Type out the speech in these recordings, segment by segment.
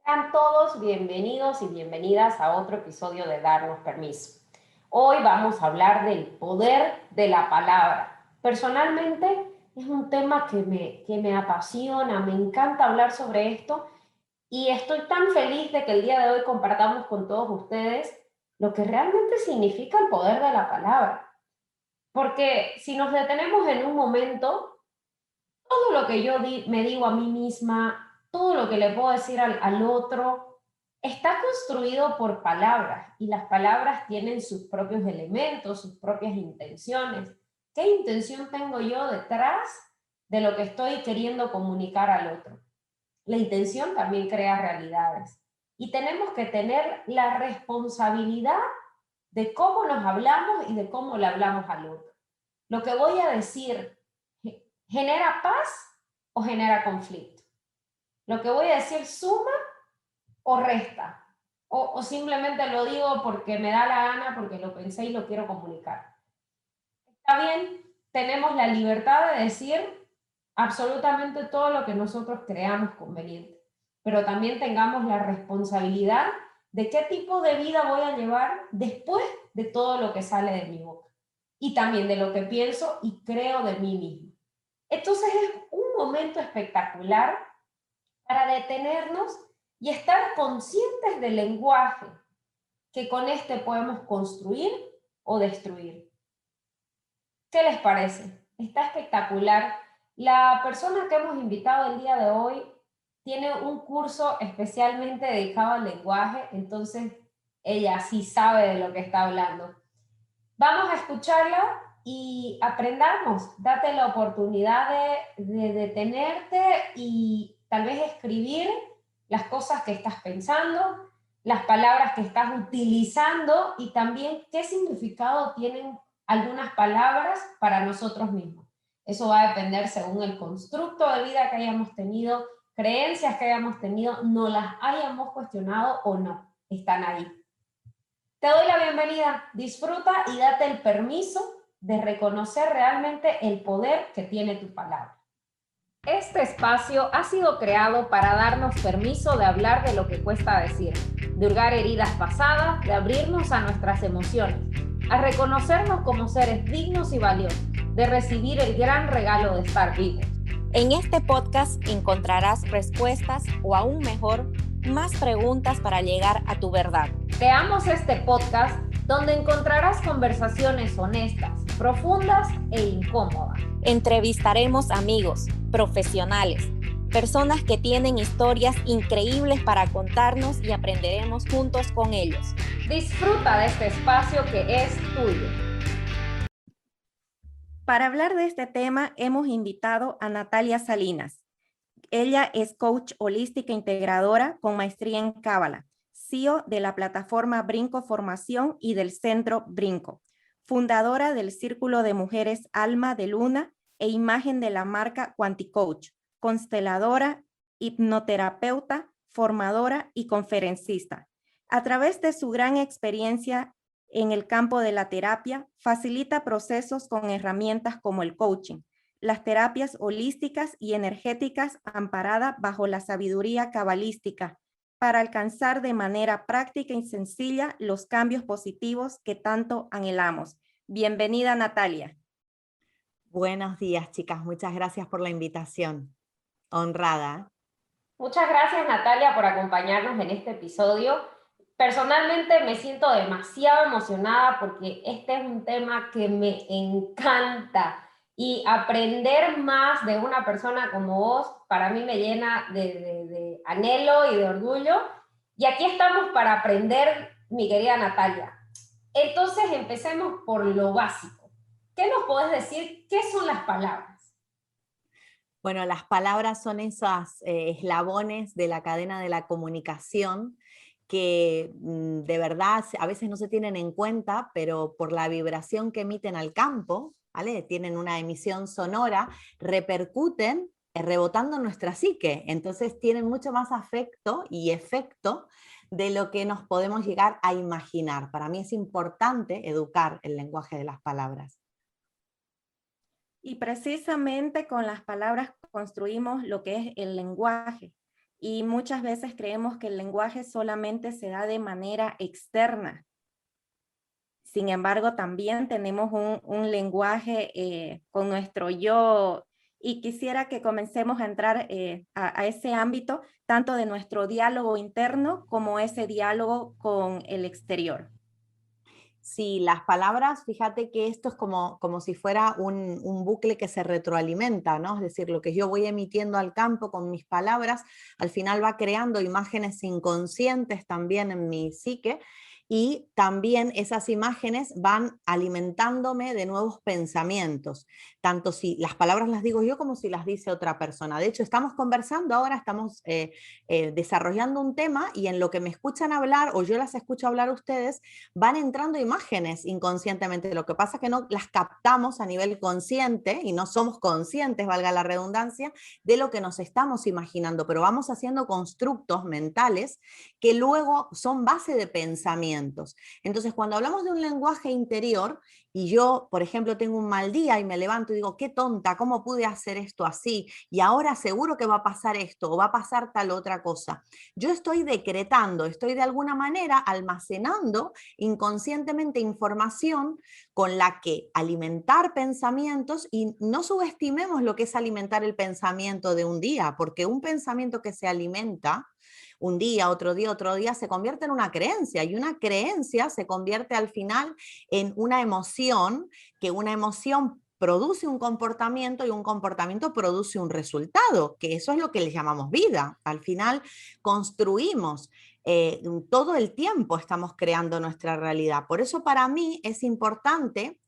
Sean todos bienvenidos y bienvenidas a otro episodio de Darnos Permiso. Hoy vamos a hablar del poder de la palabra. Personalmente es un tema que me apasiona, me encanta hablar sobre esto y estoy tan feliz de que el día de hoy compartamos con todos ustedes lo que realmente significa el poder de la palabra. Porque si nos detenemos en un momento, todo lo que me digo a mí misma, todo lo que le puedo decir al otro, está construido por palabras y las palabras tienen sus propios elementos, sus propias intenciones. ¿Qué intención tengo yo detrás de lo que estoy queriendo comunicar al otro? La intención también crea realidades y tenemos que tener la responsabilidad de cómo nos hablamos y de cómo le hablamos al otro. Lo que voy a decir genera paz o genera conflicto. Lo que voy a decir suma o resta. O simplemente lo digo porque me da la gana, porque lo pensé y lo quiero comunicar. Está bien, tenemos la libertad de decir absolutamente todo lo que nosotros creamos conveniente, pero también tengamos la responsabilidad de qué tipo de vida voy a llevar después de todo lo que sale de mi boca y también de lo que pienso y creo de mí mismo. Entonces es un momento espectacular para detenernos y estar conscientes del lenguaje que con este podemos construir o destruir. ¿Qué les parece? Está espectacular. La persona que hemos invitado el día de hoy tiene un curso especialmente dedicado al lenguaje, entonces ella sí sabe de lo que está hablando. Vamos a escucharla y aprendamos. Date la oportunidad de detenerte y tal vez escribir las cosas que estás pensando, las palabras que estás utilizando y también qué significado tienen algunas palabras para nosotros mismos. Eso va a depender según el constructo de vida que hayamos tenido, creencias que hayamos tenido, no las hayamos cuestionado o no, están ahí. Te doy la bienvenida, disfruta y date el permiso de reconocer realmente el poder que tiene tu palabra. Este espacio ha sido creado para darnos permiso de hablar de lo que cuesta decir, de hurgar heridas pasadas, de abrirnos a nuestras emociones, a reconocernos como seres dignos y valiosos, de recibir el gran regalo de estar vivos. En este podcast encontrarás respuestas o aún mejor, más preguntas para llegar a tu verdad. Creamos este podcast donde encontrarás conversaciones honestas, profundas e incómodas. Entrevistaremos amigos, profesionales, personas que tienen historias increíbles para contarnos y aprenderemos juntos con ellos. Disfruta de este espacio que es tuyo. Para hablar de este tema hemos invitado a Natalia Salinas. Ella es coach holística integradora con maestría en Cábala, CEO de la plataforma Brinco Formación y del Centro Brinco, fundadora del Círculo de Mujeres Alma de Luna e imagen de la marca Quanticoach, consteladora, hipnoterapeuta, formadora y conferencista. A través de su gran experiencia en el campo de la terapia, facilita procesos con herramientas como el coaching, las terapias holísticas y energéticas amparadas bajo la sabiduría cabalística para alcanzar de manera práctica y sencilla los cambios positivos que tanto anhelamos. Bienvenida, Natalia. Buenos días, chicas. Muchas gracias por la invitación. Honrada. Muchas gracias, Natalia, por acompañarnos en este episodio. Personalmente me siento demasiado emocionada porque este es un tema que me encanta y aprender más de una persona como vos para mí me llena de anhelo y de orgullo. Y aquí estamos para aprender, mi querida Natalia. Entonces empecemos por lo básico. ¿Qué nos podés decir? ¿Qué son las palabras? Bueno, las palabras son esos eslabones de la cadena de la comunicación que de verdad a veces no se tienen en cuenta, pero por la vibración que emiten al campo, ¿vale? Tienen una emisión sonora, repercuten rebotando en nuestra psique, entonces tienen mucho más afecto y efecto de lo que nos podemos llegar a imaginar. Para mí es importante educar el lenguaje de las palabras. Y precisamente con las palabras construimos lo que es el lenguaje. y muchas veces creemos que el lenguaje solamente se da de manera externa. Sin embargo, también tenemos un lenguaje con nuestro yo, y quisiera que comencemos a entrar a ese ámbito, tanto de nuestro diálogo interno como ese diálogo con el exterior. Sí, las palabras, fíjate que esto es como si fuera un bucle que se retroalimenta, ¿no? Es decir, lo que yo voy emitiendo al campo con mis palabras, al final va creando imágenes inconscientes también en mi psique, y también esas imágenes van alimentándome de nuevos pensamientos, tanto si las palabras las digo yo como si las dice otra persona. De hecho, estamos conversando ahora, estamos desarrollando un tema, y en lo que me escuchan hablar o yo las escucho hablar a ustedes, van entrando imágenes inconscientemente. Lo que pasa es que no las captamos a nivel consciente y no somos conscientes, valga la redundancia, de lo que nos estamos imaginando, pero vamos haciendo constructos mentales que luego son base de pensamientos. Entonces, cuando hablamos de un lenguaje interior, y yo, por ejemplo, tengo un mal día y me levanto y digo, qué tonta, ¿cómo pude hacer esto así? Y ahora seguro que va a pasar esto o va a pasar tal otra cosa. Yo estoy decretando, estoy de alguna manera almacenando inconscientemente información con la que alimentar pensamientos, y no subestimemos lo que es alimentar el pensamiento de un día, porque un pensamiento que se alimenta un día, otro día, se convierte en una creencia, y una creencia se convierte al final en una emoción, que una emoción produce un comportamiento y un comportamiento produce un resultado, que eso es lo que le llamamos vida. Al final construimos todo el tiempo, estamos creando nuestra realidad. Por eso para mí es importante,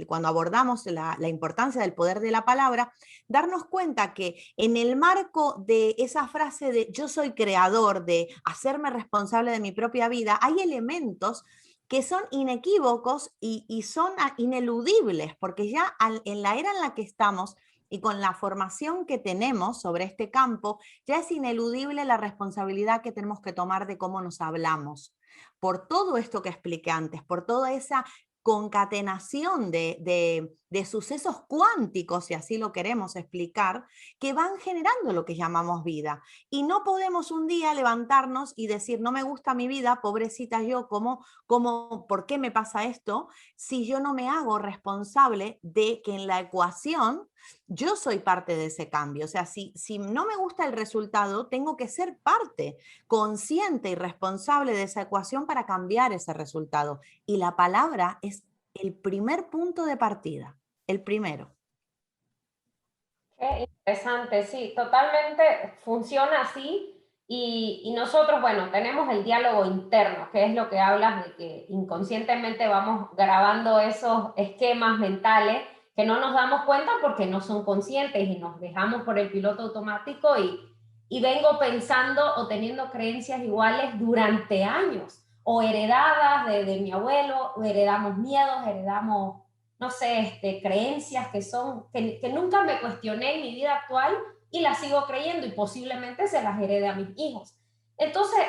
cuando abordamos la importancia del poder de la palabra, darnos cuenta que en el marco de esa frase de yo soy creador, de hacerme responsable de mi propia vida, hay elementos que son inequívocos y son ineludibles, porque ya en la era en la que estamos y con la formación que tenemos sobre este campo, ya es ineludible la responsabilidad que tenemos que tomar de cómo nos hablamos. Por todo esto que expliqué antes, por toda esa concatenación de sucesos cuánticos, si así lo queremos explicar, que van generando lo que llamamos vida. Y no podemos un día levantarnos y decir, no me gusta mi vida, pobrecita yo, ¿por qué me pasa esto? Si yo no me hago responsable de que en la ecuación yo soy parte de ese cambio. O sea, si no me gusta el resultado, tengo que ser parte consciente y responsable de esa ecuación para cambiar ese resultado. Y la palabra es el primer punto de partida, el primero. Qué interesante, sí, totalmente funciona así. Y nosotros, bueno, tenemos el diálogo interno, que es lo que hablas de que inconscientemente vamos grabando esos esquemas mentales que no nos damos cuenta porque no son conscientes y nos dejamos por el piloto automático, y vengo pensando o teniendo creencias iguales durante años, o heredadas de mi abuelo, o heredamos miedos, heredamos, no sé, creencias que nunca me cuestioné en mi vida actual y las sigo creyendo, y posiblemente se las herede a mis hijos. Entonces,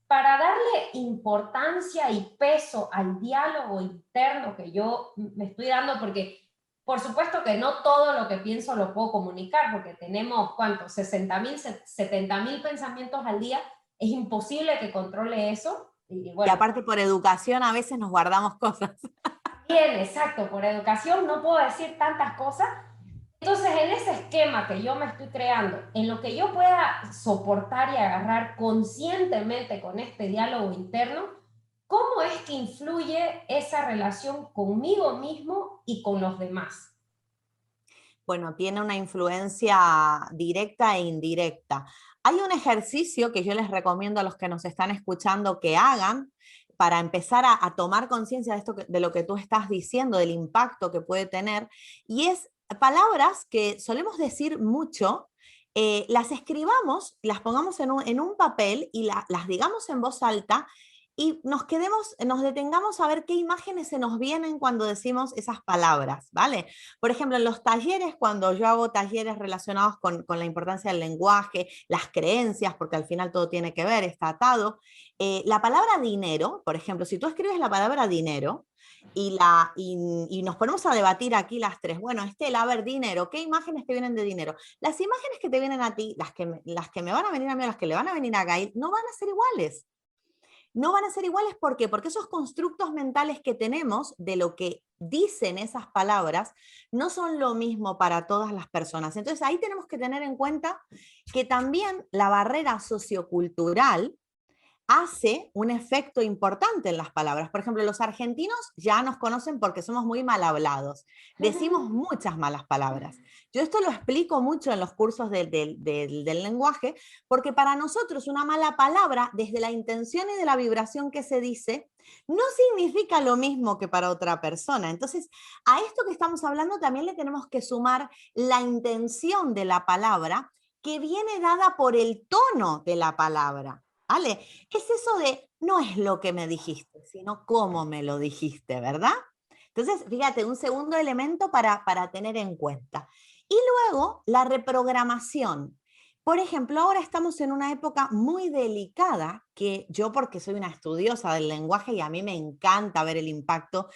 para darle importancia y peso al diálogo interno que yo me estoy dando, porque por supuesto que no todo lo que pienso lo puedo comunicar, porque tenemos, ¿cuántos? 60.000, 70.000 pensamientos al día, es imposible que controle eso. Y Y bueno, aparte por educación a veces nos guardamos cosas. bien, exacto, por educación no puedo decir tantas cosas. Entonces, en ese esquema que yo me estoy creando, en lo que yo pueda soportar y agarrar conscientemente con este diálogo interno, ¿cómo es que influye esa relación conmigo mismo y con los demás? Bueno, tiene una influencia directa e indirecta. Hay un ejercicio que yo les recomiendo a los que nos están escuchando que hagan para empezar a tomar conciencia de esto, de lo que tú estás diciendo, del impacto que puede tener, y es palabras que solemos decir mucho, las escribamos, las pongamos en un papel y las digamos en voz alta, y nos detengamos a ver qué imágenes se nos vienen cuando decimos esas palabras, ¿vale? Por ejemplo, en los talleres, cuando yo hago talleres relacionados con la importancia del lenguaje, las creencias, porque al final todo tiene que ver, está atado, la palabra dinero, por ejemplo, si tú escribes la palabra dinero, y nos ponemos a debatir aquí las tres. Bueno, Estela, a ver, dinero, ¿qué imágenes te vienen de dinero? Las imágenes que te vienen a ti, las que me van a venir a mí, las que le van a venir a Gail, no van a ser iguales. No van a ser iguales, ¿por qué? Porque esos constructos mentales que tenemos de lo que dicen esas palabras no son lo mismo para todas las personas. Entonces ahí tenemos que tener en cuenta que también la barrera sociocultural hace un efecto importante en las palabras. Por ejemplo, los argentinos ya nos conocen porque somos muy mal hablados. Decimos muchas malas palabras. Yo esto lo explico mucho en los cursos del lenguaje, porque para nosotros una mala palabra, desde la intención y de la vibración que se dice, no significa lo mismo que para otra persona. Entonces, a esto que estamos hablando también le tenemos que sumar la intención de la palabra, que viene dada por el tono de la palabra. ¿Vale? Es eso de, no es lo que me dijiste, sino cómo me lo dijiste, ¿verdad? Entonces, fíjate, un segundo elemento para tener en cuenta. Y luego, la reprogramación. Por ejemplo, ahora estamos en una época muy delicada, que yo porque soy una estudiosa del lenguaje y a mí me encanta ver el impacto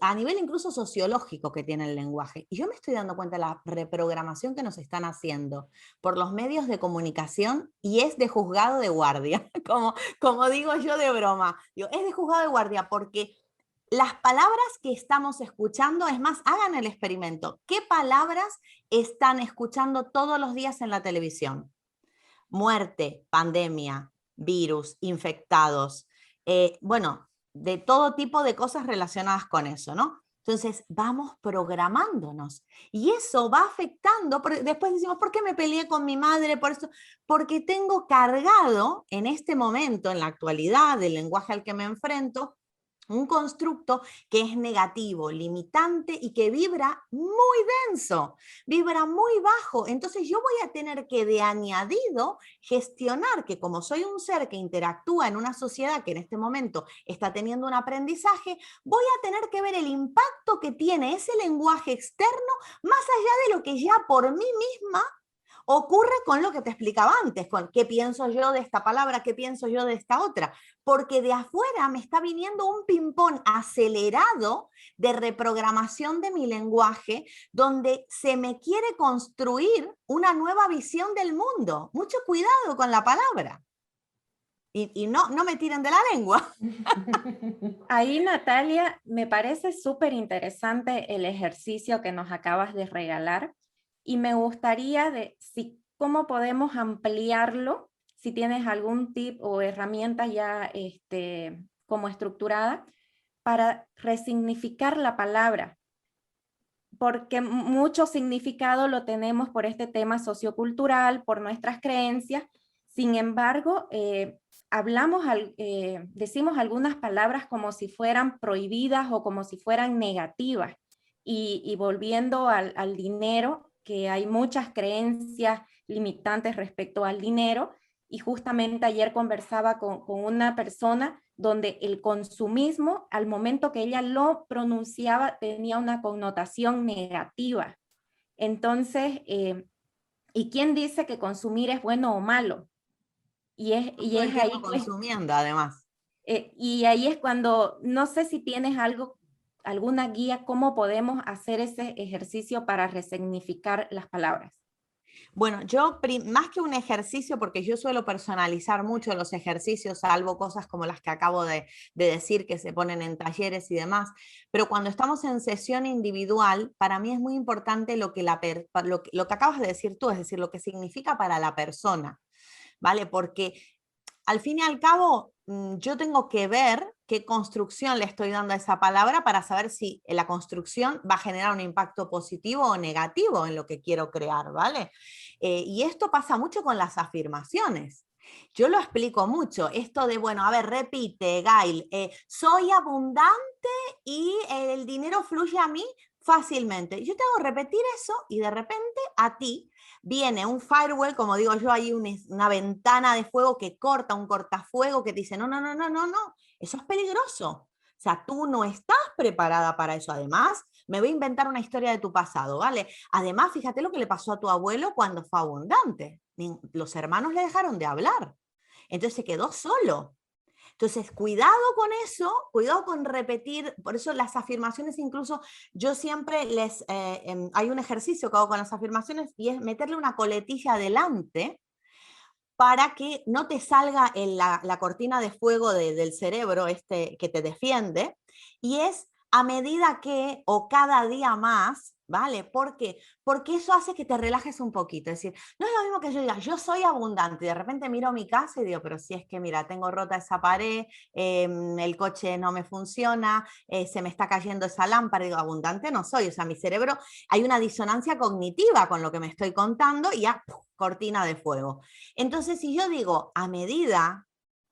a nivel incluso sociológico que tiene el lenguaje. Y yo me estoy dando cuenta de la reprogramación que nos están haciendo por los medios de comunicación y es de juzgado de guardia, como digo yo de broma. Digo, es de juzgado de guardia porque las palabras que estamos escuchando, es más, hagan el experimento. ¿Qué palabras están escuchando todos los días en la televisión? Muerte, pandemia, virus, infectados, bueno, de todo tipo de cosas relacionadas con eso, ¿no? Entonces, vamos programándonos y eso va afectando, después decimos, ¿por qué me peleé con mi madre? Por eso, porque tengo cargado en este momento, en la actualidad, del lenguaje al que me enfrento, un constructo que es negativo, limitante y que vibra muy denso, vibra muy bajo. Entonces yo voy a tener que de añadido gestionar que como soy un ser que interactúa en una sociedad que en este momento está teniendo un aprendizaje, voy a tener que ver el impacto que tiene ese lenguaje externo más allá de lo que ya por mí misma ocurre con lo que te explicaba antes, con qué pienso yo de esta palabra, qué pienso yo de esta otra, porque de afuera me está viniendo un ping-pong acelerado de reprogramación de mi lenguaje, donde se me quiere construir una nueva visión del mundo. Mucho cuidado con la palabra. Y no me tiren de la lengua. Ahí, Natalia, me parece súper interesante el ejercicio que nos acabas de regalar y me gustaría cómo podemos ampliarlo, si tienes algún tip o herramienta ya como estructurada para resignificar la palabra, porque mucho significado lo tenemos por este tema sociocultural, por nuestras creencias. Sin embargo, decimos algunas palabras como si fueran prohibidas o como si fueran negativas. Y volviendo al dinero, que hay muchas creencias limitantes respecto al dinero, y justamente ayer conversaba con una persona donde el consumismo, al momento que ella lo pronunciaba, tenía una connotación negativa. Entonces, ¿y quién dice que consumir es bueno o malo? Y es ahí, pues, consumiendo, además. y ahí es cuando, no sé si tienes alguna guía, cómo podemos hacer ese ejercicio para resignificar las palabras. Bueno, yo más que un ejercicio, porque yo suelo personalizar mucho los ejercicios, salvo cosas como las que acabo de decir que se ponen en talleres y demás, pero cuando estamos en sesión individual, para mí es muy importante lo que acabas de decir tú, es decir, lo que significa para la persona, ¿vale? Porque al fin y al cabo, yo tengo que ver qué construcción le estoy dando a esa palabra para saber si la construcción va a generar un impacto positivo o negativo en lo que quiero crear, ¿vale? Y esto pasa mucho con las afirmaciones. Yo lo explico mucho, esto de, bueno, a ver, repite, Gail, soy abundante y el dinero fluye a mí fácilmente. Yo te hago repetir eso y de repente a ti viene un firewall, como digo yo, hay una ventana de fuego que corta, un cortafuego que te dice, no, eso es peligroso. O sea, tú no estás preparada para eso. Además, me voy a inventar una historia de tu pasado, ¿vale? Además, fíjate lo que le pasó a tu abuelo cuando fue abundante. Los hermanos le dejaron de hablar. Entonces se quedó solo. Entonces, cuidado con eso, cuidado con repetir, por eso las afirmaciones incluso, yo siempre hay un ejercicio que hago con las afirmaciones y es meterle una coletilla adelante para que no te salga la cortina de fuego del cerebro que te defiende, y es a medida que, o cada día más, ¿vale? ¿Por qué? Porque eso hace que te relajes un poquito, es decir, no es lo mismo que yo diga, yo soy abundante, y de repente miro mi casa y digo, pero si es que mira, tengo rota esa pared, el coche no me funciona, se me está cayendo esa lámpara, y digo, abundante no soy, o sea, mi cerebro, hay una disonancia cognitiva con lo que me estoy contando, y ya, ¡puf!, cortina de fuego. Entonces, si yo digo, a medida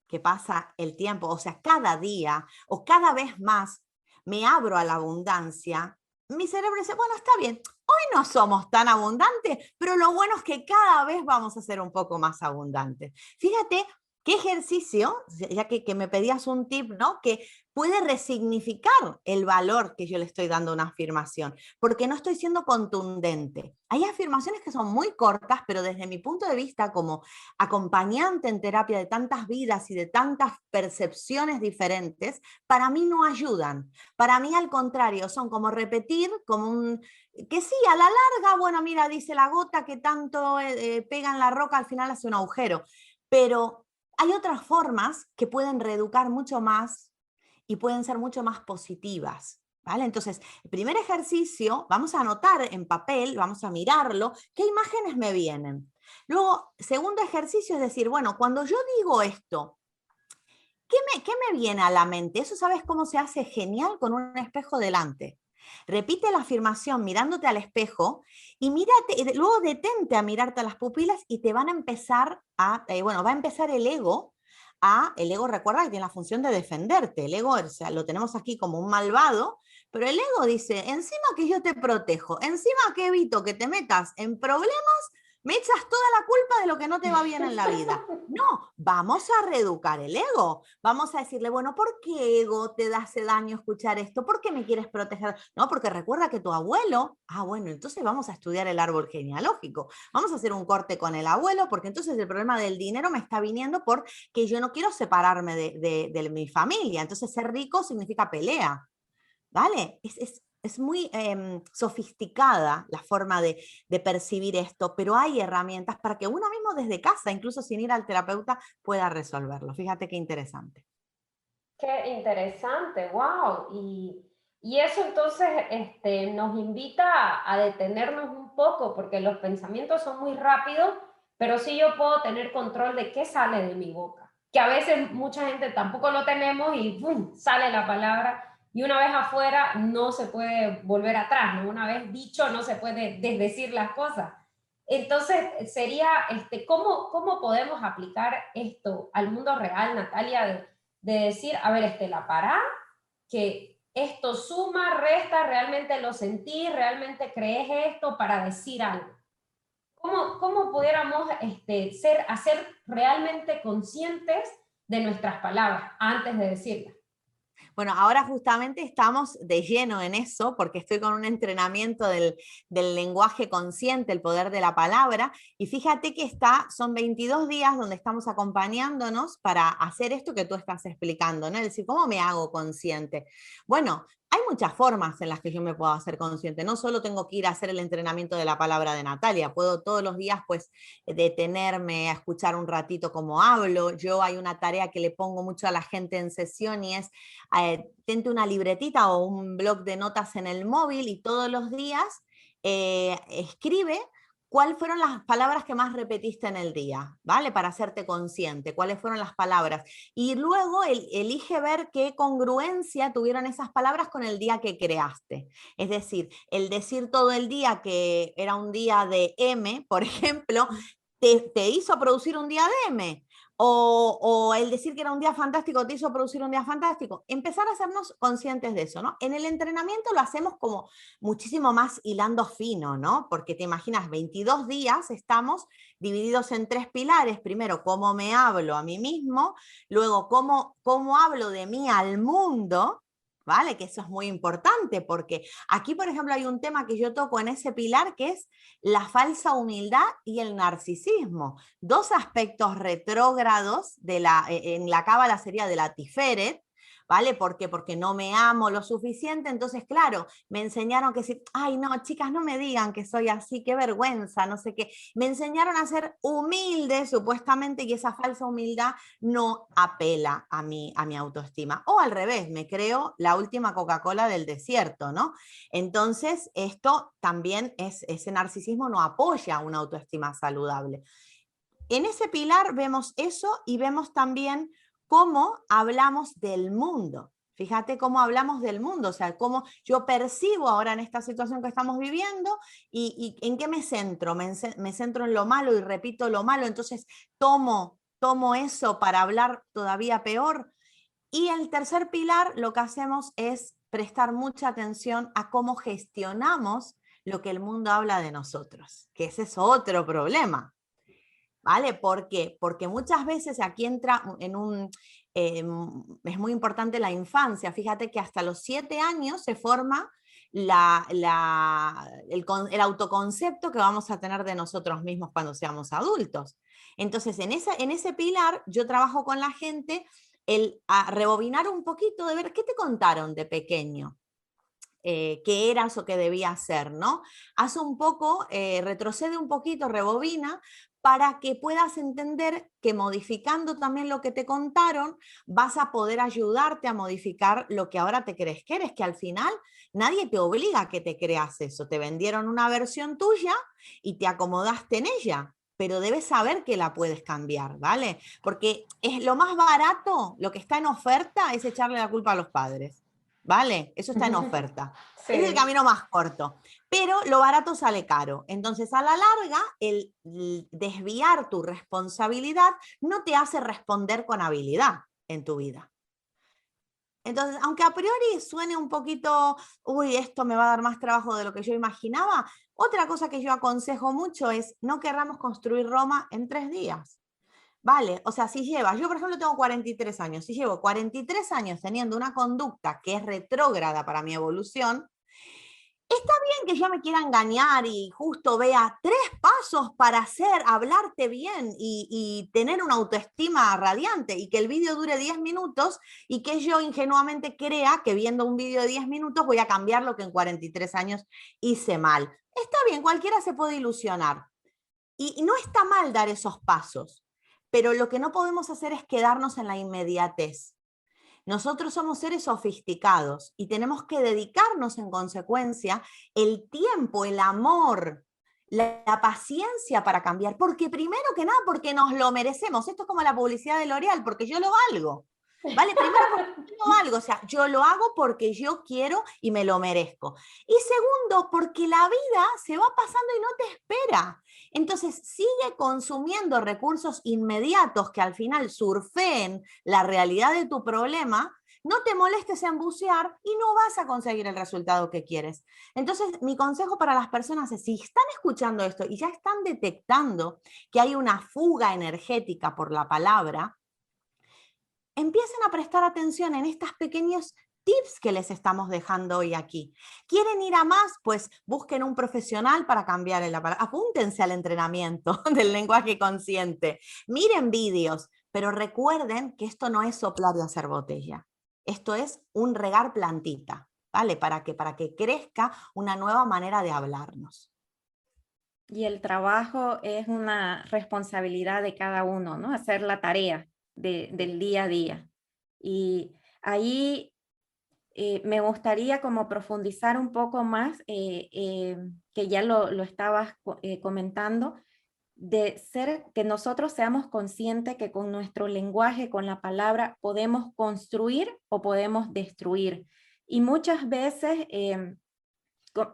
que pasa el tiempo, o sea, cada día o cada vez más me abro a la abundancia, mi cerebro dice, bueno, está bien, hoy no somos tan abundantes, pero lo bueno es que cada vez vamos a ser un poco más abundantes. Fíjate qué ejercicio, ya que me pedías un tip, ¿no? Que puede resignificar el valor que yo le estoy dando a una afirmación, porque no estoy siendo contundente. Hay afirmaciones que son muy cortas, pero desde mi punto de vista como acompañante en terapia de tantas vidas y de tantas percepciones diferentes, para mí no ayudan. Para mí, al contrario, son como repetir, que sí, a la larga, bueno, mira, dice la gota que tanto pega en la roca, al final hace un agujero, pero hay otras formas que pueden reeducar mucho más y pueden ser mucho más positivas, ¿vale? Entonces, el primer ejercicio, vamos a anotar en papel, vamos a mirarlo, qué imágenes me vienen. Luego, segundo ejercicio es decir, bueno, cuando yo digo esto, ¿qué me viene a la mente? Eso, ¿sabes cómo se hace? Genial, con un espejo delante. Repite la afirmación mirándote al espejo y mírate, luego detente a mirarte a las pupilas y te van a empezar va a empezar el ego. El ego, recuerda que tiene la función de defenderte. El ego, o sea, lo tenemos aquí como un malvado, pero el ego dice, encima que yo te protejo, encima que evito que te metas en problemas, me echas toda la culpa de lo que no te va bien en la vida. No, vamos a reeducar el ego. Vamos a decirle, bueno, ¿por qué, ego, te hace daño escuchar esto? ¿Por qué me quieres proteger? No, porque recuerda que tu abuelo, bueno, entonces vamos a estudiar el árbol genealógico. Vamos a hacer un corte con el abuelo, porque entonces el problema del dinero me está viniendo porque yo no quiero separarme de mi familia. Entonces ser rico significa pelea, ¿vale? Es muy sofisticada la forma de percibir esto, pero hay herramientas para que uno mismo desde casa, incluso sin ir al terapeuta, pueda resolverlo. Fíjate qué interesante. Qué interesante, wow. Y eso entonces nos invita a detenernos un poco, porque los pensamientos son muy rápidos, pero sí yo puedo tener control de qué sale de mi boca, que a veces mucha gente tampoco lo tenemos y ¡pum!, sale la palabra. Y una vez afuera no se puede volver atrás, ¿no? Una vez dicho no se puede desdecir las cosas. Entonces sería, ¿cómo podemos aplicar esto al mundo real, Natalia? De decir, a ver, la pará, que esto suma, resta, realmente lo sentí, realmente crees esto para decir algo. ¿Cómo pudiéramos hacer realmente conscientes de nuestras palabras antes de decirlas? Bueno, ahora justamente estamos de lleno en eso, porque estoy con un entrenamiento del lenguaje consciente, el poder de la palabra, y fíjate que son 22 días donde estamos acompañándonos para hacer esto que tú estás explicando, ¿no? Es decir, ¿cómo me hago consciente? Bueno, hay muchas formas en las que yo me puedo hacer consciente. No solo tengo que ir a hacer el entrenamiento de la palabra de Natalia, puedo todos los días pues detenerme a escuchar un ratito cómo hablo. Yo hay una tarea que le pongo mucho a la gente en sesión y es tente una libretita o un bloc de notas en el móvil y todos los días escribe cuáles fueron las palabras que más repetiste en el día, ¿vale? Para hacerte consciente, cuáles fueron las palabras. Y luego elige ver qué congruencia tuvieron esas palabras con el día que creaste. Es decir, el decir todo el día que era un día de M, por ejemplo, te hizo producir un día de M. O el decir que era un día fantástico te hizo producir un día fantástico. Empezar a hacernos conscientes de eso, ¿no? En el entrenamiento lo hacemos como muchísimo más hilando fino, ¿no? Porque te imaginas, 22 días estamos divididos en 3 pilares. Primero, cómo me hablo a mí mismo. Luego, cómo hablo de mí al mundo. ¿vale? Que eso es muy importante, porque aquí, por ejemplo, hay un tema que yo toco en ese pilar, que es la falsa humildad y el narcisismo. Dos aspectos retrógrados en la cábala sería de la Tiferet, ¿vale? ¿Por qué? Porque no me amo lo suficiente. Entonces, claro, me enseñaron que si, ay, no, chicas, no me digan que soy así, qué vergüenza, no sé qué. Me enseñaron a ser humilde, supuestamente, y esa falsa humildad no apela a mi autoestima. O al revés, me creo la última Coca-Cola del desierto, ¿no? Entonces, esto también ese narcisismo no apoya una autoestima saludable. En ese pilar vemos eso y vemos también cómo hablamos del mundo. Fíjate cómo hablamos del mundo, o sea, cómo yo percibo ahora en esta situación que estamos viviendo y en qué me centro. Me centro en lo malo y repito lo malo, entonces tomo eso para hablar todavía peor. Y el tercer pilar, lo que hacemos es prestar mucha atención a cómo gestionamos lo que el mundo habla de nosotros, que ese es otro problema. ¿Vale? ¿Por qué? Porque muchas veces aquí entra es muy importante la infancia. Fíjate que hasta los 7 años se forma el autoconcepto que vamos a tener de nosotros mismos cuando seamos adultos. Entonces, en ese pilar yo trabajo con la gente a rebobinar un poquito de ver qué te contaron de pequeño. Qué eras o qué debías ser, ¿no? Haz un poco, retrocede un poquito, rebobina, para que puedas entender que modificando también lo que te contaron, vas a poder ayudarte a modificar lo que ahora te crees que eres, que al final nadie te obliga a que te creas eso. Te vendieron una versión tuya y te acomodaste en ella, pero debes saber que la puedes cambiar, ¿vale? Porque es lo más barato, lo que está en oferta es echarle la culpa a los padres. ¿Vale? Eso está en oferta. Sí. Es el camino más corto, pero lo barato sale caro. Entonces, a la larga, el desviar tu responsabilidad no te hace responder con habilidad en tu vida. Entonces, aunque a priori suene un poquito, uy, esto me va a dar más trabajo de lo que yo imaginaba, otra cosa que yo aconsejo mucho es no querramos construir Roma en 3 días. Vale, o sea, si llevas, yo por ejemplo tengo 43 años, si llevo 43 años teniendo una conducta que es retrógrada para mi evolución, está bien que yo me quiera engañar y justo vea 3 pasos para hablarte bien y tener una autoestima radiante y que el vídeo dure 10 minutos y que yo ingenuamente crea que viendo un vídeo de 10 minutos voy a cambiar lo que en 43 años hice mal. Está bien, cualquiera se puede ilusionar. Y no está mal dar esos pasos. Pero lo que no podemos hacer es quedarnos en la inmediatez. Nosotros somos seres sofisticados y tenemos que dedicarnos en consecuencia el tiempo, el amor, la paciencia para cambiar. Porque primero que nada, porque nos lo merecemos. Esto es como la publicidad de L'Oreal, porque yo lo valgo. ¿Vale? Primero porque yo valgo, o sea, yo lo hago porque yo quiero y me lo merezco. Y segundo, porque la vida se va pasando y no te espera. Entonces, sigue consumiendo recursos inmediatos que al final surfeen la realidad de tu problema, no te molestes en bucear y no vas a conseguir el resultado que quieres. Entonces, mi consejo para las personas es, si están escuchando esto y ya están detectando que hay una fuga energética por la palabra, empiecen a prestar atención en estos pequeños tips que les estamos dejando hoy aquí. ¿Quieren ir a más? Pues busquen un profesional para cambiar el aparato. Apúntense al entrenamiento del lenguaje consciente. Miren vídeos, pero recuerden que esto no es soplar y hacer botella. Esto es un regar plantita, ¿vale? Para que crezca una nueva manera de hablarnos. Y el trabajo es una responsabilidad de cada uno, ¿no? Hacer la tarea del día a día. Y ahí me gustaría como profundizar un poco más, que ya lo estabas comentando, que nosotros seamos conscientes que con nuestro lenguaje, con la palabra, podemos construir o podemos destruir. Y muchas veces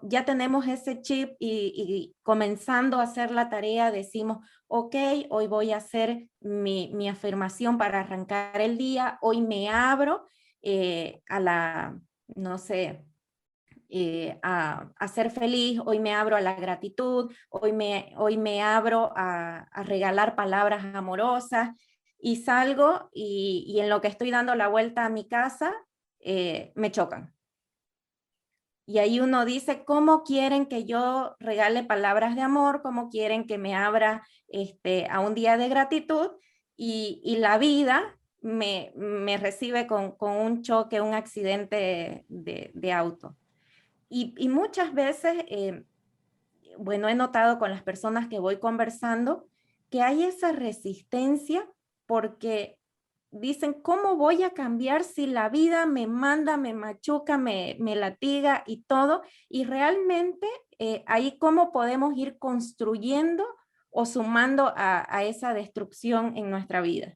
ya tenemos ese chip y comenzando a hacer la tarea decimos, ok, hoy voy a hacer mi afirmación para arrancar el día, hoy me abro no sé, a ser feliz, hoy me abro a la gratitud, hoy me abro a regalar palabras amorosas y salgo y en lo que estoy dando la vuelta a mi casa, me chocan. Y ahí uno dice, ¿cómo quieren que yo regale palabras de amor? ¿Cómo quieren que me abra a un día de gratitud? Y la vida me recibe con un choque, un accidente de auto. Y muchas veces, bueno, he notado con las personas que voy conversando que hay esa resistencia porque dicen, ¿cómo voy a cambiar si la vida me manda, me machuca, me latiga y todo? Y realmente ahí cómo podemos ir construyendo o sumando a esa destrucción en nuestra vida.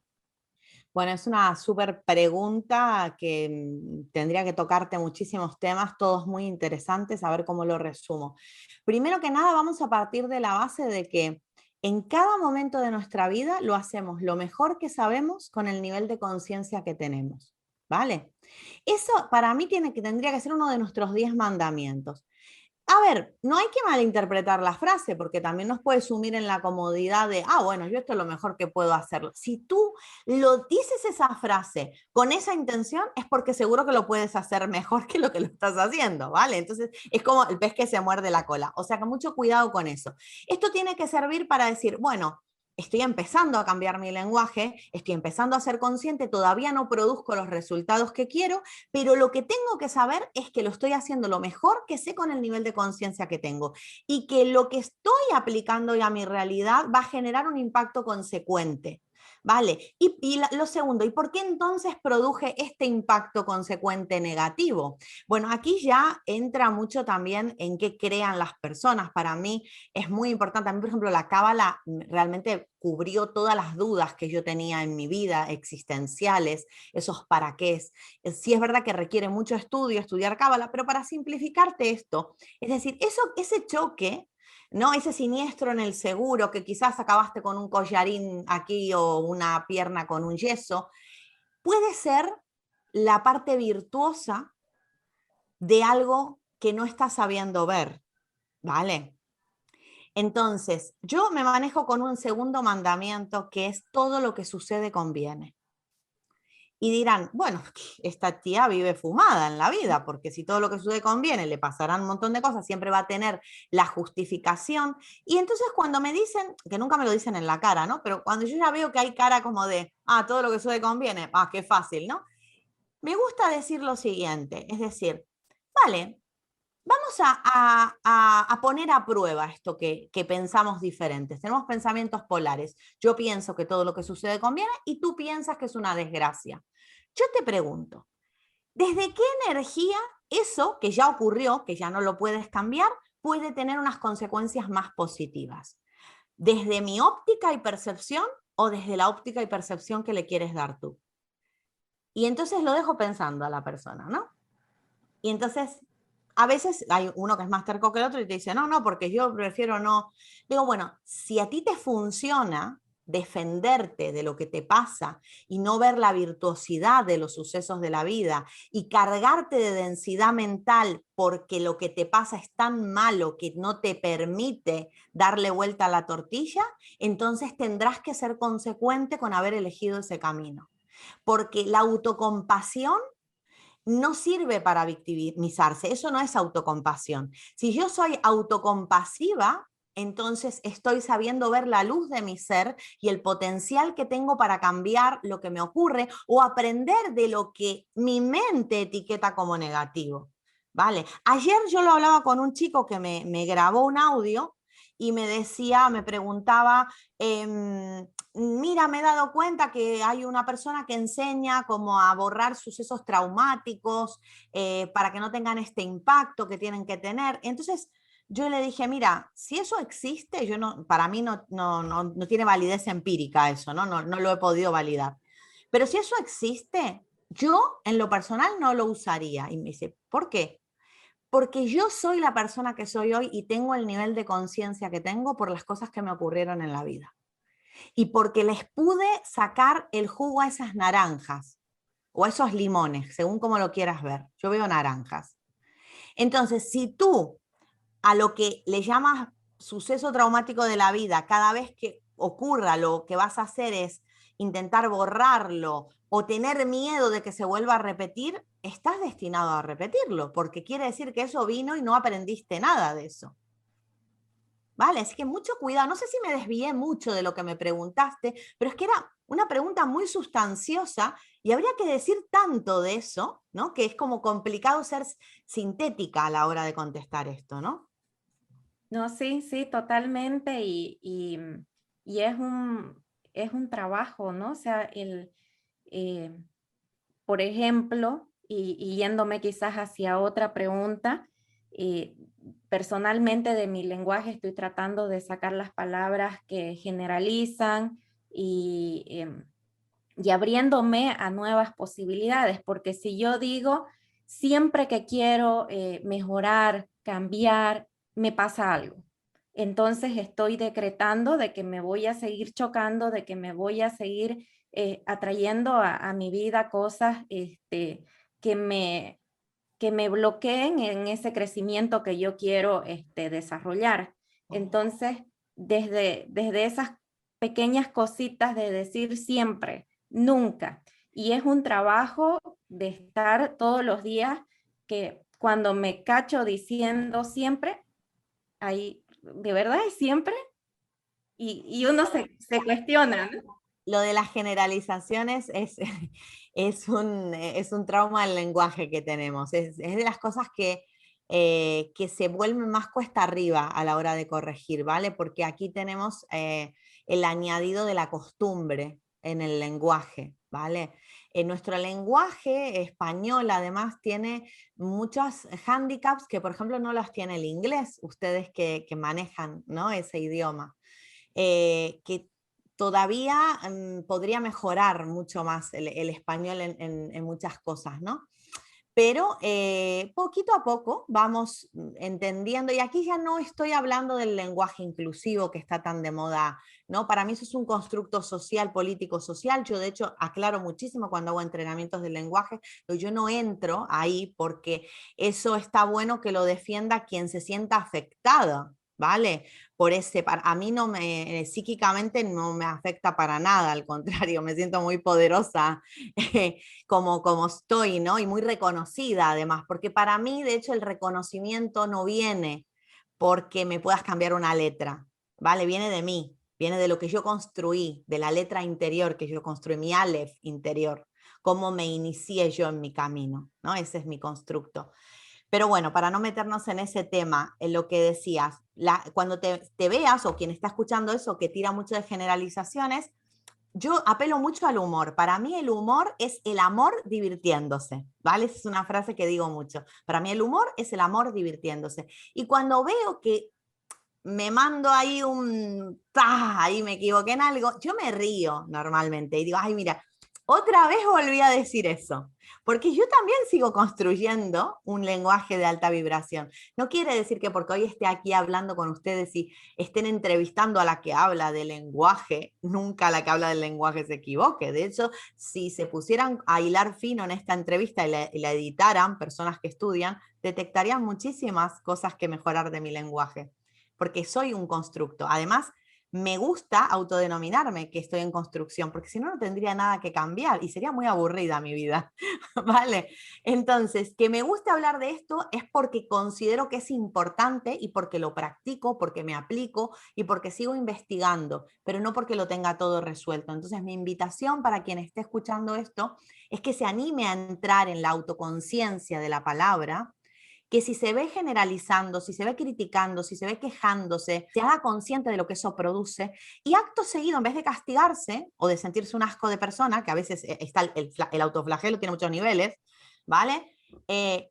Bueno, es una súper pregunta que tendría que tocarte muchísimos temas, todos muy interesantes, a ver cómo lo resumo. Primero que nada, vamos a partir de la base de que en cada momento de nuestra vida lo hacemos lo mejor que sabemos con el nivel de conciencia que tenemos, ¿vale? Eso para mí tendría que ser uno de nuestros 10 mandamientos. A ver, no hay que malinterpretar la frase, porque también nos puede sumir en la comodidad de, bueno, yo esto es lo mejor que puedo hacerlo. Si tú lo dices esa frase con esa intención, es porque seguro que lo puedes hacer mejor que lo que lo estás haciendo, ¿vale? Entonces, es como el pez que se muerde la cola. O sea, que mucho cuidado con eso. Esto tiene que servir para decir, bueno, estoy empezando a cambiar mi lenguaje, estoy empezando a ser consciente, todavía no produzco los resultados que quiero, pero lo que tengo que saber es que lo estoy haciendo lo mejor que sé con el nivel de conciencia que tengo y que lo que estoy aplicando ya a mi realidad va a generar un impacto consecuente. Vale, lo segundo, ¿y por qué entonces produje este impacto consecuente negativo? Bueno, aquí ya entra mucho también en qué crean las personas. Para mí es muy importante. A mí, por ejemplo, la cábala realmente cubrió todas las dudas que yo tenía en mi vida existenciales, esos para qué. Sí es verdad que requiere mucho estudio, estudiar cábala, pero para simplificarte esto, es decir, ese choque, ¿no? Ese siniestro en el seguro, que quizás acabaste con un collarín aquí o una pierna con un yeso, puede ser la parte virtuosa de algo que no estás sabiendo ver, ¿vale? Entonces, yo me manejo con un segundo mandamiento que es todo lo que sucede conviene. Y dirán, bueno, esta tía vive fumada en la vida, porque si todo lo que sucede conviene, le pasarán un montón de cosas, siempre va a tener la justificación. Y entonces cuando me dicen, que nunca me lo dicen en la cara, ¿no? Pero cuando yo ya veo que hay cara como de, todo lo que sucede conviene, qué fácil, ¿no? Me gusta decir lo siguiente, es decir, vale, vamos a poner a prueba esto que pensamos diferentes. Tenemos pensamientos polares. Yo pienso que todo lo que sucede conviene y tú piensas que es una desgracia. Yo te pregunto, ¿desde qué energía eso que ya ocurrió, que ya no lo puedes cambiar, puede tener unas consecuencias más positivas? ¿Desde mi óptica y percepción o desde la óptica y percepción que le quieres dar tú? Y entonces lo dejo pensando a la persona, ¿no? Y entonces, a veces hay uno que es más terco que el otro y te dice, no, porque yo prefiero no. Digo, bueno, si a ti te funciona defenderte de lo que te pasa y no ver la virtuosidad de los sucesos de la vida y cargarte de densidad mental porque lo que te pasa es tan malo que no te permite darle vuelta a la tortilla, entonces tendrás que ser consecuente con haber elegido ese camino. Porque la autocompasión no sirve para victimizarse, eso no es autocompasión. Si yo soy autocompasiva, entonces estoy sabiendo ver la luz de mi ser y el potencial que tengo para cambiar lo que me ocurre o aprender de lo que mi mente etiqueta como negativo. ¿Vale? Ayer yo lo hablaba con un chico que me grabó un audio y me decía, me preguntaba, mira, me he dado cuenta que hay una persona que enseña cómo a borrar sucesos traumáticos para que no tengan este impacto que tienen que tener. Entonces yo le dije, mira, si eso existe, para mí no tiene validez empírica eso, no lo he podido validar. Pero si eso existe, yo en lo personal no lo usaría. Y me dice, ¿por qué? Porque yo soy la persona que soy hoy y tengo el nivel de conciencia que tengo por las cosas que me ocurrieron en la vida. Y porque les pude sacar el jugo a esas naranjas o a esos limones, según como lo quieras ver. Yo veo naranjas. Entonces, si tú a lo que le llamas suceso traumático de la vida, cada vez que ocurra, lo que vas a hacer es intentar borrarlo o tener miedo de que se vuelva a repetir, estás destinado a repetirlo, porque quiere decir que eso vino y no aprendiste nada de eso. ¿Vale? Así que mucho cuidado. No sé si me desvié mucho de lo que me preguntaste, pero es que era una pregunta muy sustanciosa y habría que decir tanto de eso, ¿no? Que es como complicado ser sintética a la hora de contestar esto, ¿no? No, sí, sí, totalmente. Y es un trabajo, ¿no? O sea, eh, por ejemplo, y yéndome quizás hacia otra pregunta, eh, personalmente de mi lenguaje estoy tratando de sacar las palabras que generalizan y abriéndome a nuevas posibilidades, porque si yo digo, siempre que quiero mejorar, cambiar, me pasa algo. Entonces estoy decretando de que me voy a seguir chocando, de que me voy a seguir atrayendo a mi vida cosas que me, que me bloqueen en ese crecimiento que yo quiero desarrollar. Entonces, desde esas pequeñas cositas de decir siempre, nunca. Y es un trabajo de estar todos los días que cuando me cacho diciendo siempre, ahí, ¿de verdad es siempre? Y uno se cuestiona, ¿no? Lo de las generalizaciones es un trauma del lenguaje que tenemos. Es de las cosas que se vuelven más cuesta arriba a la hora de corregir, ¿vale? Porque aquí tenemos el añadido de la costumbre en el lenguaje, ¿vale? En nuestro lenguaje español, además, tiene muchos handicaps que, por ejemplo, no los tiene el inglés, ustedes que manejan, ¿no? Ese idioma. Que todavía podría mejorar mucho más el español en muchas cosas, ¿no? Pero poquito a poco vamos entendiendo, y aquí ya no estoy hablando del lenguaje inclusivo que está tan de moda, ¿no? Para mí eso es un constructo social, político, social. Yo de hecho aclaro muchísimo cuando hago entrenamientos del lenguaje, pero yo no entro ahí porque eso está bueno que lo defienda quien se sienta afectada, ¿vale? A mí no psíquicamente no me afecta para nada, al contrario, me siento muy poderosa como estoy, ¿no? Y muy reconocida además, porque para mí, de hecho, el reconocimiento no viene porque me puedas cambiar una letra, ¿vale? Viene de mí, viene de lo que yo construí, de la letra interior que yo construí, mi Aleph interior, cómo me inicié yo en mi camino, ¿no? Ese es mi constructo. Pero bueno, para no meternos en ese tema, en lo que decías, cuando te veas, o quien está escuchando eso, que tira mucho de generalizaciones, yo apelo mucho al humor. Para mí el humor es el amor divirtiéndose, ¿vale? Esa es una frase que digo mucho. Para mí el humor es el amor divirtiéndose. Y cuando veo que me mando ahí ahí me equivoqué en algo, yo me río normalmente y digo, ay, mira, otra vez volví a decir eso. Porque yo también sigo construyendo un lenguaje de alta vibración. No quiere decir que porque hoy esté aquí hablando con ustedes y estén entrevistando a la que habla del lenguaje, nunca la que habla del lenguaje se equivoque. De hecho, si se pusieran a hilar fino en esta entrevista y la editaran personas que estudian, detectarían muchísimas cosas que mejorar de mi lenguaje. Porque soy un constructo. Además, me gusta autodenominarme que estoy en construcción, porque si no, no tendría nada que cambiar y sería muy aburrida mi vida, ¿vale? Entonces, que me guste hablar de esto es porque considero que es importante y porque lo practico, porque me aplico y porque sigo investigando, pero no porque lo tenga todo resuelto. Entonces, mi invitación para quien esté escuchando esto es que se anime a entrar en la autoconciencia de la palabra, que si se ve generalizando, si se ve criticando, si se ve quejándose, se haga consciente de lo que eso produce y acto seguido, en vez de castigarse o de sentirse un asco de persona, que a veces está el autoflagelo, tiene muchos niveles, ¿vale?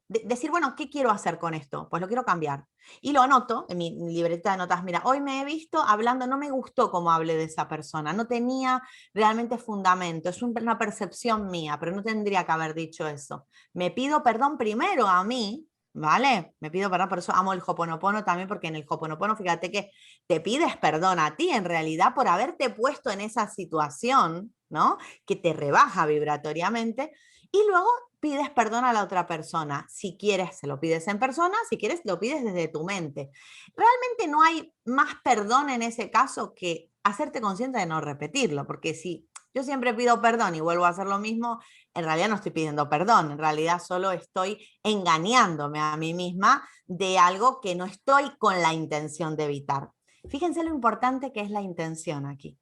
Decir, bueno, ¿qué quiero hacer con esto? Pues lo quiero cambiar. Y lo anoto en mi libreta de notas. Mira, hoy me he visto hablando, no me gustó cómo hablé de esa persona, no tenía realmente fundamento, es una percepción mía, pero no tendría que haber dicho eso. Me pido perdón primero a mí, ¿vale? Me pido perdón, por eso amo el Hoponopono también, porque en el Hoponopono, fíjate que te pides perdón a ti en realidad por haberte puesto en esa situación, ¿no? Que te rebaja vibratoriamente, y luego pides perdón a la otra persona. Si quieres, se lo pides en persona, si quieres, lo pides desde tu mente. Realmente no hay más perdón en ese caso que hacerte consciente de no repetirlo, porque si yo siempre pido perdón y vuelvo a hacer lo mismo, en realidad no estoy pidiendo perdón, en realidad solo estoy engañándome a mí misma de algo que no estoy con la intención de evitar. Fíjense lo importante que es la intención aquí.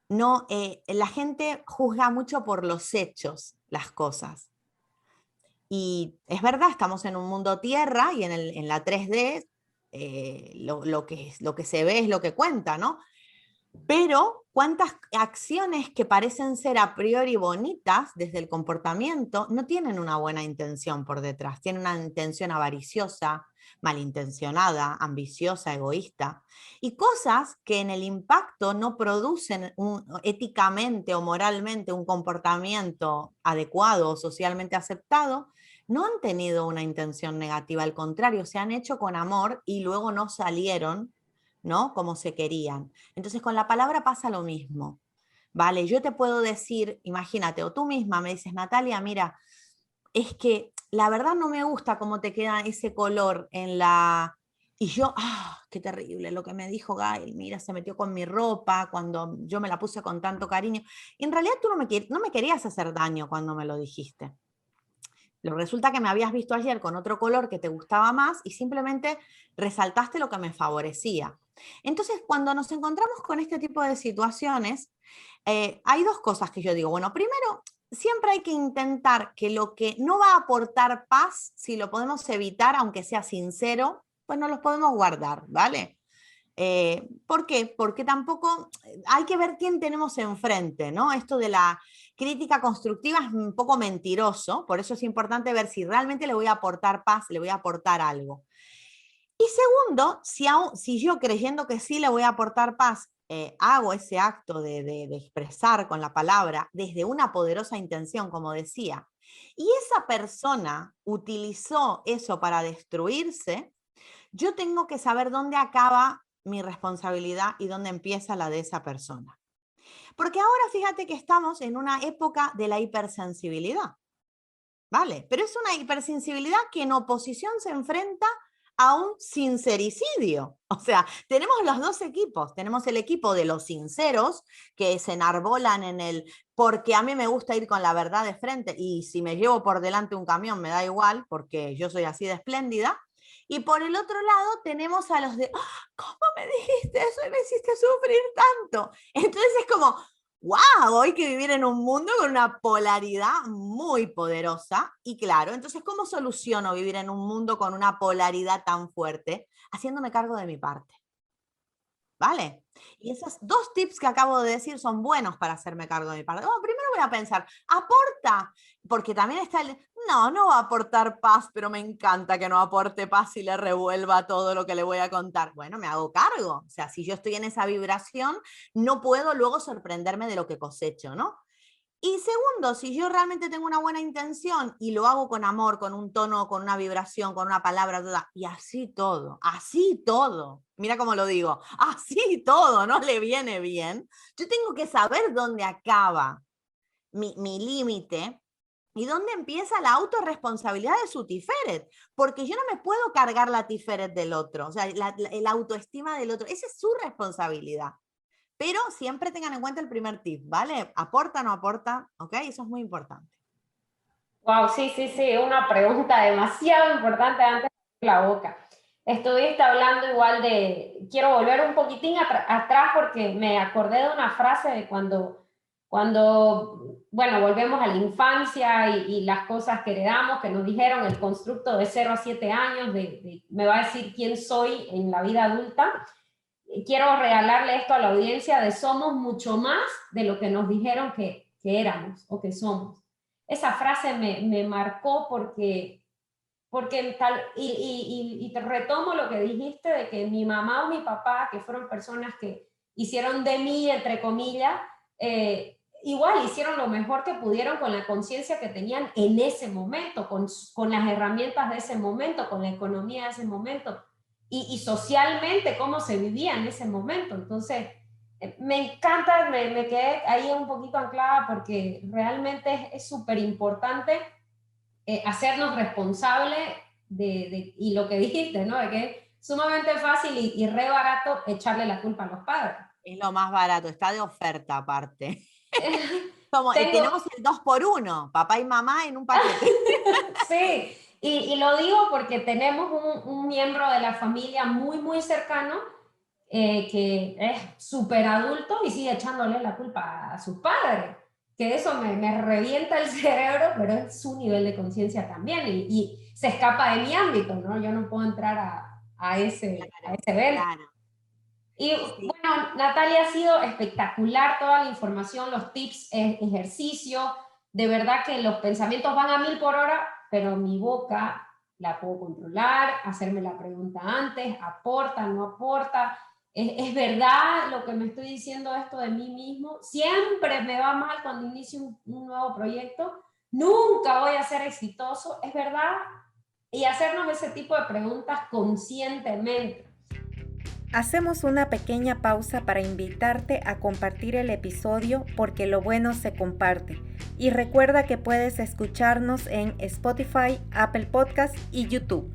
No, la gente juzga mucho por los hechos las cosas. Y es verdad, estamos en un mundo tierra y en la 3D lo que se ve es lo que cuenta, ¿no? Pero cuántas acciones que parecen ser a priori bonitas desde el comportamiento no tienen una buena intención por detrás, tienen una intención avariciosa, malintencionada, ambiciosa, egoísta, y cosas que en el impacto no producen éticamente o moralmente un comportamiento adecuado o socialmente aceptado, no han tenido una intención negativa, al contrario, se han hecho con amor y luego no salieron, ¿no?, como se querían. Entonces con la palabra pasa lo mismo, ¿vale? Yo te puedo decir, imagínate, o tú misma me dices, Natalia, mira, es que la verdad no me gusta cómo te queda ese color en la... Y yo, qué terrible lo que me dijo Gael, mira, se metió con mi ropa cuando yo me la puse con tanto cariño. Y en realidad tú no me querías hacer daño cuando me lo dijiste. Resulta que me habías visto ayer con otro color que te gustaba más y simplemente resaltaste lo que me favorecía. Entonces, cuando nos encontramos con este tipo de situaciones, hay dos cosas que yo digo. Bueno, primero, siempre hay que intentar que lo que no va a aportar paz, si lo podemos evitar, aunque sea sincero, pues no los podemos guardar, ¿vale? ¿Por qué? Porque tampoco hay que ver quién tenemos enfrente, ¿no? Esto de la crítica constructiva es un poco mentiroso, por eso es importante ver si realmente le voy a aportar paz, le voy a aportar algo. Y segundo, si yo creyendo que sí le voy a aportar paz, hago ese acto de expresar con la palabra desde una poderosa intención, como decía, y esa persona utilizó eso para destruirse, yo tengo que saber dónde acaba mi responsabilidad y dónde empieza la de esa persona. Porque ahora fíjate que estamos en una época de la hipersensibilidad, ¿vale? Pero es una hipersensibilidad que en oposición se enfrenta a un sincericidio. O sea, tenemos los dos equipos. Tenemos el equipo de los sinceros que se enarbolan en el porque a mí me gusta ir con la verdad de frente y si me llevo por delante un camión me da igual porque yo soy así de espléndida. Y por el otro lado tenemos a los de, ¿cómo me dijiste eso y me hiciste sufrir tanto? Entonces es como, wow, hay que vivir en un mundo con una polaridad muy poderosa. Y claro, entonces, ¿cómo soluciono vivir en un mundo con una polaridad tan fuerte? Haciéndome cargo de mi parte. ¿Vale? Y esos dos tips que acabo de decir son buenos para hacerme cargo de mi parte. Bueno, primero voy a pensar, ¿aporta? Porque también está el... No va a aportar paz, pero me encanta que no aporte paz y le revuelva todo lo que le voy a contar. Bueno, me hago cargo. O sea, si yo estoy en esa vibración, no puedo luego sorprenderme de lo que cosecho, ¿no? Y segundo, si yo realmente tengo una buena intención y lo hago con amor, con un tono, con una vibración, con una palabra, y así todo, mira cómo lo digo, así todo, ¿no le viene bien? Yo tengo que saber dónde acaba mi límite y dónde empieza la autorresponsabilidad de su Tiferet, porque yo no me puedo cargar la Tiferet del otro, o sea, la autoestima del otro, esa es su responsabilidad. Pero siempre tengan en cuenta el primer tip, ¿vale? ¿Aporta o no aporta? ¿Ok? Eso es muy importante. Wow, sí, una pregunta demasiado importante antes de abrir la boca. Estuviste hablando igual de, quiero volver un poquitín atrás porque me acordé de una frase de bueno, volvemos a la infancia y las cosas que heredamos, que nos dijeron el constructo de 0 a 7 años, me va a decir quién soy en la vida adulta. Quiero regalarle esto a la audiencia de somos mucho más de lo que nos dijeron que éramos o que somos. Esa frase me marcó porque y te retomo lo que dijiste de que mi mamá o mi papá, que fueron personas que hicieron de mí, entre comillas, igual hicieron lo mejor que pudieron con la conciencia que tenían en ese momento, con las herramientas de ese momento, con la economía de ese momento y socialmente cómo se vivía en ese momento. Entonces, me encanta, me quedé ahí un poquito anclada porque realmente es súper importante hacernos responsables y lo que dijiste, ¿no? De que es sumamente fácil y re barato echarle la culpa a los padres. Es lo más barato, está de oferta aparte. Y tenemos el 2x1, papá y mamá en un paquete. Sí, y lo digo porque tenemos un miembro de la familia muy, muy cercano que es súper adulto y sigue echándole la culpa a sus padres. Que eso me revienta el cerebro, pero es su nivel de conciencia también y se escapa de mi ámbito, ¿no? Yo no puedo entrar a ese evento. Claro. Y Sí. bueno, Natalia, ha sido espectacular toda la información, los tips, ejercicio. De verdad que los pensamientos van a 1000 por hora, pero mi boca la puedo controlar, hacerme la pregunta antes, aporta, no aporta. Es verdad lo que me estoy diciendo esto de mí mismo. Siempre me va mal cuando inicio un nuevo proyecto. Nunca voy a ser exitoso, es verdad. Y hacernos ese tipo de preguntas conscientemente. Hacemos una pequeña pausa para invitarte a compartir el episodio porque lo bueno se comparte. Y recuerda que puedes escucharnos en Spotify, Apple Podcasts y YouTube.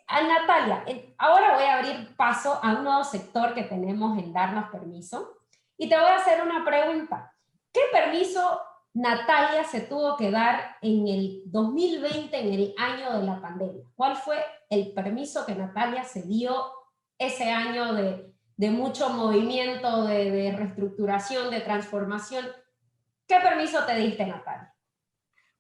Natalia, ahora voy a abrir paso a un nuevo sector que tenemos en Darnos Permiso y te voy a hacer una pregunta. ¿Qué permiso Natalia se tuvo que dar en el 2020, en el año de la pandemia? ¿Cuál fue el permiso que Natalia se dio ese año de mucho movimiento, de reestructuración, de transformación? ¿Qué permiso te diste, Natalia?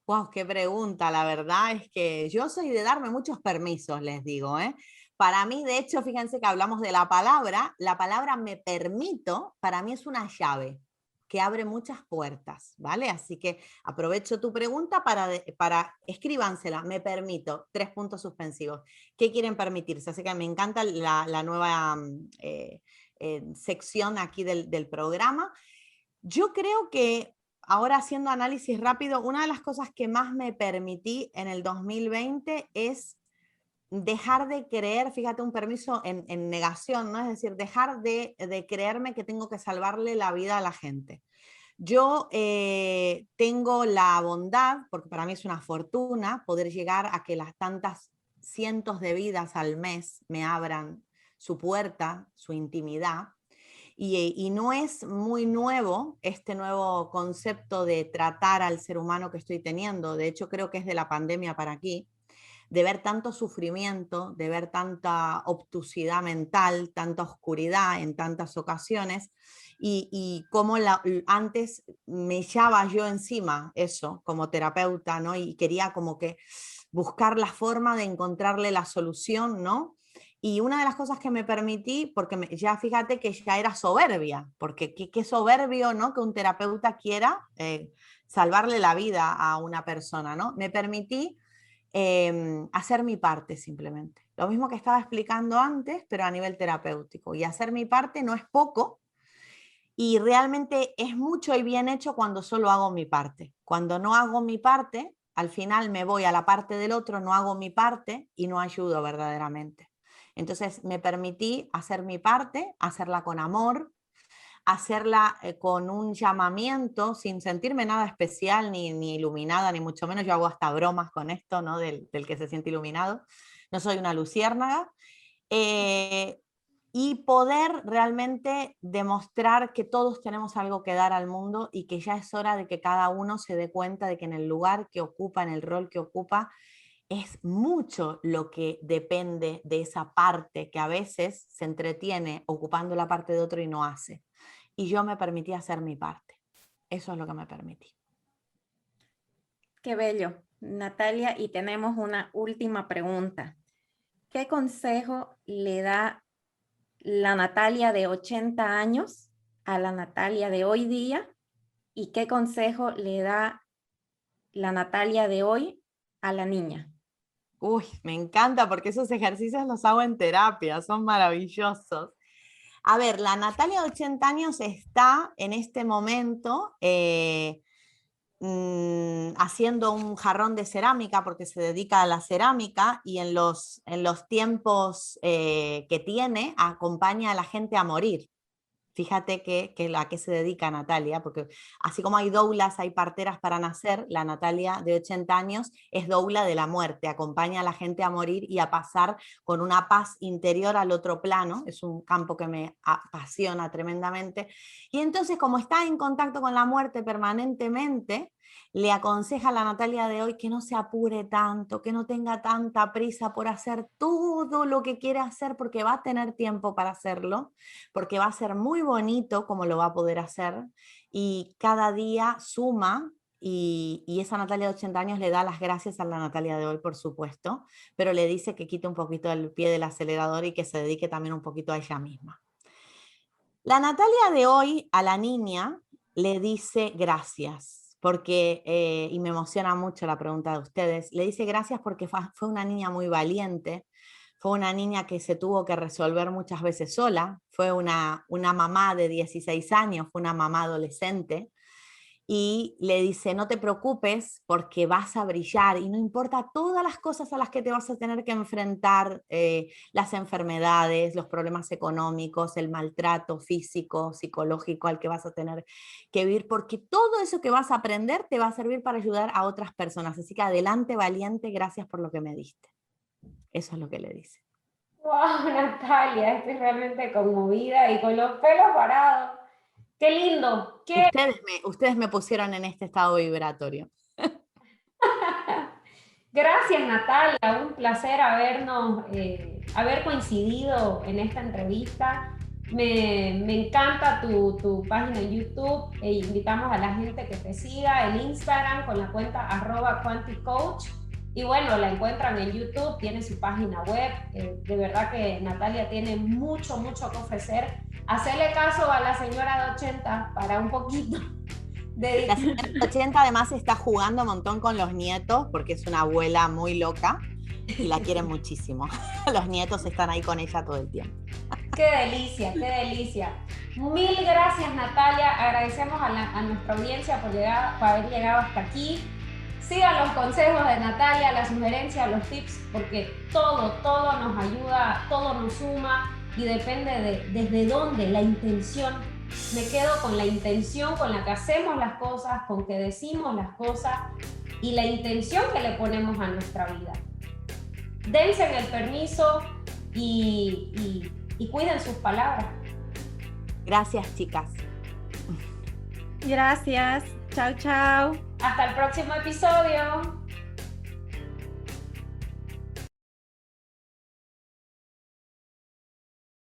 Wow, qué pregunta. La verdad es que yo soy de darme muchos permisos, les digo, ¿eh? Para mí, de hecho, fíjense que hablamos de la palabra me permito, para mí es una llave que abre muchas puertas, ¿vale? Así que aprovecho tu pregunta para escríbansela, me permito, 3 puntos suspensivos. ¿Qué quieren permitirse? Así que me encanta la nueva sección aquí del programa. Yo creo que ahora haciendo análisis rápido, una de las cosas que más me permití en el 2020 es dejar de creer, fíjate, un permiso en negación, ¿no? Es decir, dejar de creerme que tengo que salvarle la vida a la gente. Yo tengo la bondad, porque para mí es una fortuna, poder llegar a que las tantas cientos de vidas al mes me abran su puerta, su intimidad. Y no es muy nuevo este nuevo concepto de tratar al ser humano que estoy teniendo. De hecho, creo que es de la pandemia para aquí, de ver tanto sufrimiento, de ver tanta obtusidad mental, tanta oscuridad en tantas ocasiones, y cómo antes me echaba yo encima eso como terapeuta, ¿no? Y quería como que buscar la forma de encontrarle la solución, ¿no? Y una de las cosas que me permití, porque ya fíjate que ya era soberbia, porque qué soberbio, ¿no? Que un terapeuta quiera salvarle la vida a una persona, ¿no? Me permití hacer mi parte simplemente. Lo mismo que estaba explicando antes, pero a nivel terapéutico. Y hacer mi parte no es poco, y realmente es mucho y bien hecho cuando solo hago mi parte. Cuando no hago mi parte, al final me voy a la parte del otro, no hago mi parte y no ayudo verdaderamente. Entonces me permití hacer mi parte, hacerla con amor, hacerla con un llamamiento sin sentirme nada especial ni iluminada, ni mucho menos. Yo hago hasta bromas con esto, ¿no? Del que se siente iluminado. No soy una luciérnaga. Y poder realmente demostrar que todos tenemos algo que dar al mundo y que ya es hora de que cada uno se dé cuenta de que en el lugar que ocupa, en el rol que ocupa, es mucho lo que depende de esa parte que a veces se entretiene ocupando la parte de otro y no hace. Y yo me permití hacer mi parte. Eso es lo que me permití. Qué bello, Natalia, y tenemos una última pregunta. ¿Qué consejo le da la Natalia de 80 años a la Natalia de hoy día? ¿Y qué consejo le da la Natalia de hoy a la niña? Uy, me encanta porque esos ejercicios los hago en terapia, son maravillosos. A ver, la Natalia de 80 años está en este momento haciendo un jarrón de cerámica porque se dedica a la cerámica, y en los tiempos que tiene acompaña a la gente a morir. Fíjate que a qué se dedica Natalia, porque así como hay doulas, hay parteras para nacer, la Natalia de 80 años es doula de la muerte, acompaña a la gente a morir y a pasar con una paz interior al otro plano, es un campo que me apasiona tremendamente, y entonces como está en contacto con la muerte permanentemente, le aconseja a la Natalia de hoy que no se apure tanto, que no tenga tanta prisa por hacer todo lo que quiere hacer, porque va a tener tiempo para hacerlo, porque va a ser muy bonito como lo va a poder hacer, y cada día suma, y esa Natalia de 80 años le da las gracias a la Natalia de hoy, por supuesto, pero le dice que quite un poquito el pie del acelerador y que se dedique también un poquito a ella misma. La Natalia de hoy a la niña le dice gracias, porque, y me emociona mucho la pregunta de ustedes, le dice gracias porque fue una niña muy valiente, fue una niña que se tuvo que resolver muchas veces sola, fue una mamá de 16 años, fue una mamá adolescente, y le dice, no te preocupes porque vas a brillar y no importa todas las cosas a las que te vas a tener que enfrentar, las enfermedades, los problemas económicos, el maltrato físico, psicológico al que vas a tener que vivir, porque todo eso que vas a aprender te va a servir para ayudar a otras personas. Así que adelante, valiente, gracias por lo que me diste. Eso es lo que le dice. Wow, Natalia, estoy realmente conmovida y con los pelos parados. Qué lindo. Qué... Ustedes me pusieron en este estado vibratorio. Gracias, Natalia. Un placer haber coincidido en esta entrevista. Me encanta tu página en YouTube e invitamos a la gente que te siga en Instagram con la cuenta @QuantiCoach. Y bueno, la encuentran en YouTube, tiene su página web. De verdad que Natalia tiene mucho que ofrecer. Hacerle caso a la señora de 80 para un poquito. La señora de 80 además está jugando un montón con los nietos porque es una abuela muy loca y la quiere muchísimo. Los nietos están ahí con ella todo el tiempo. Qué delicia, qué delicia. Mil gracias, Natalia. Agradecemos a nuestra audiencia por haber llegado hasta aquí. Sigan los consejos de Natalia, las sugerencias, los tips, porque todo nos ayuda, todo nos suma y depende de desde dónde, la intención. Me quedo con la intención con la que hacemos las cosas, con que decimos las cosas y la intención que le ponemos a nuestra vida. Dense el permiso y cuiden sus palabras. Gracias, chicas. Gracias. Chao, chao. Hasta el próximo episodio.